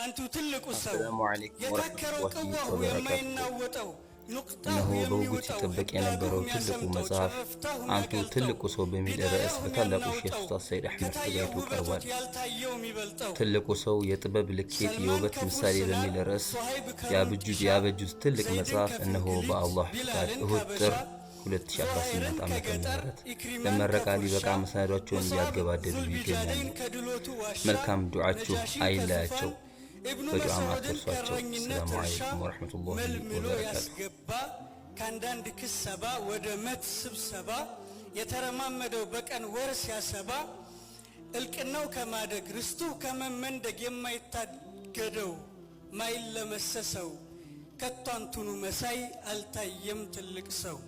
አንቱ ትልቁ ሰው السلام عليكم የታከረው ورحمة الله ቅዋሁ وبركاته የማይናወጠው ኑቅጣሁ እነሆ በውጉት የሚወጣው ሲጠበቅ የነበረው ትልቁ መጽሐፍ አንቱ ትልቁ ሰው በሚል ርዕስ በታላቁ ሼህ ኡስታዝ ሰይድ አህመድ ተዘጋጅቶ ቀርቧል። ትልቁ ሰው የጥበብ ልኬት የውበት ምሳሌ በሚል ርዕስ ያበጁት ትልቅ መጽሐፍ እነሆ በአላህ ፍቃድ እሁድ ጥር 2018 ዓመተ ምህረት ለመረቃ ሊበቃ መሰናዷቸውን እያገባደዱ ይገኛሉ። መልካም ዱዓችሁ አይለያቸው። በዱዓ ማትርሷቸው። ሰላም አለይኩም ወራህመቱላሂ ወበረካቱ። ካንዳንድ ክሰባ ወደ መት ስብሰባ የተረማመደው በቀን ወር ሲያሰባ እልቅናው ከማደግ ርስቱ ከመመንደግ የማይታገደው ማይለመሰሰው ከቷንቱኑ መሳይ አልታየም ትልቅ ሰው